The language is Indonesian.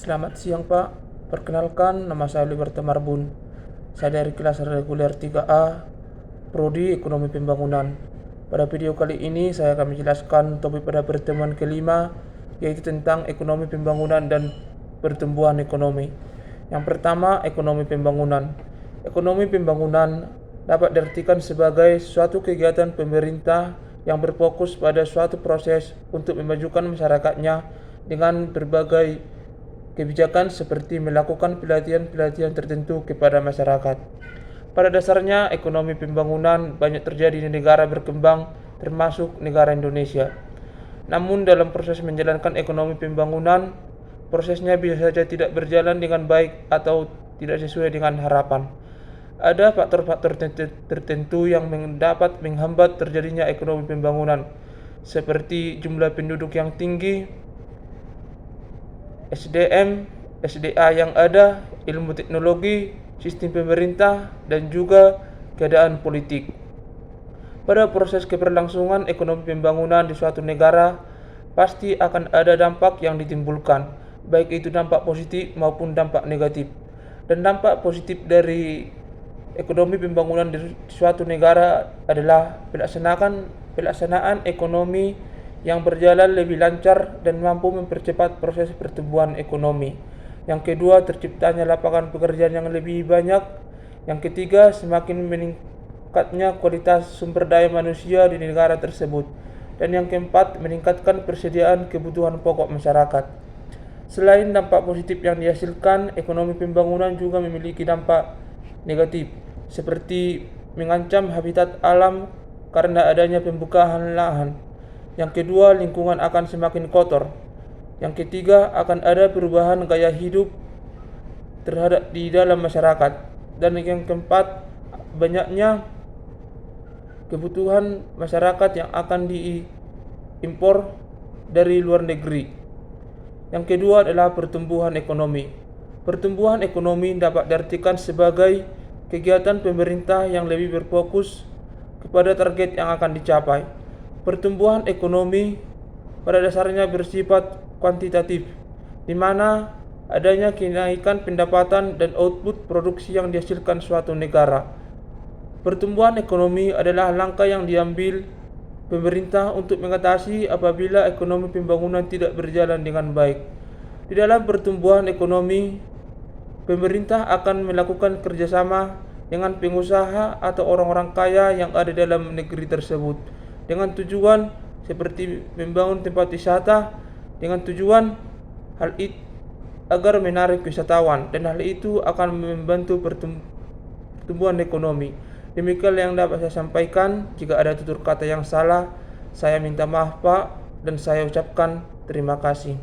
Selamat siang Pak, perkenalkan nama saya Liberta Marbun. Saya dari kelas reguler 3A, Prodi Ekonomi Pembangunan. Pada video kali ini saya akan menjelaskan topik pada pertemuan kelima, yaitu tentang ekonomi pembangunan dan pertumbuhan ekonomi. Yang pertama, ekonomi pembangunan. Ekonomi pembangunan dapat diartikan sebagai suatu kegiatan pemerintah yang berfokus pada suatu proses untuk memajukan masyarakatnya dengan berbagai kebijakan seperti melakukan pelatihan-pelatihan tertentu kepada masyarakat. Pada dasarnya, ekonomi pembangunan banyak terjadi di negara berkembang, termasuk negara Indonesia. Namun dalam proses menjalankan ekonomi pembangunan, prosesnya bisa saja tidak berjalan dengan baik atau tidak sesuai dengan harapan. Ada faktor-faktor tertentu yang dapat menghambat terjadinya ekonomi pembangunan, seperti jumlah penduduk yang tinggi, SDM, SDA yang ada, ilmu teknologi, sistem pemerintah, dan juga keadaan politik. Pada proses keberlangsungan ekonomi pembangunan di suatu negara, pasti akan ada dampak yang ditimbulkan, baik itu dampak positif maupun dampak negatif. Dan dampak positif dari ekonomi pembangunan di suatu negara adalah pelaksanaan ekonomi yang berjalan lebih lancar dan mampu mempercepat proses pertumbuhan ekonomi. Yang kedua, terciptanya lapangan pekerjaan yang lebih banyak. Yang ketiga, semakin meningkatnya kualitas sumber daya manusia di negara tersebut. Dan yang keempat, meningkatkan persediaan kebutuhan pokok masyarakat. Selain dampak positif yang dihasilkan, ekonomi pembangunan juga memiliki dampak negatif, seperti mengancam habitat alam karena adanya pembukaan lahan. Yang kedua, lingkungan akan semakin kotor. Yang ketiga, akan ada perubahan gaya hidup terhadap di dalam masyarakat. Dan yang keempat, banyaknya kebutuhan masyarakat yang akan diimpor dari luar negeri. Yang kedua adalah pertumbuhan ekonomi. Pertumbuhan ekonomi dapat diartikan sebagai kegiatan pemerintah yang lebih berfokus kepada target yang akan dicapai. Pertumbuhan ekonomi pada dasarnya bersifat kuantitatif, di mana adanya kenaikan pendapatan dan output produksi yang dihasilkan suatu negara. Pertumbuhan ekonomi adalah langkah yang diambil pemerintah untuk mengatasi apabila ekonomi pembangunan tidak berjalan dengan baik. Di dalam pertumbuhan ekonomi, pemerintah akan melakukan kerjasama dengan pengusaha atau orang-orang kaya yang ada dalam negeri tersebut, dengan tujuan seperti membangun tempat wisata, dengan tujuan hal itu agar menarik wisatawan, dan hal itu akan membantu pertumbuhan ekonomi. Demikian yang dapat saya sampaikan. Jika ada tutur kata yang salah, saya minta maaf Pak, dan saya ucapkan terima kasih.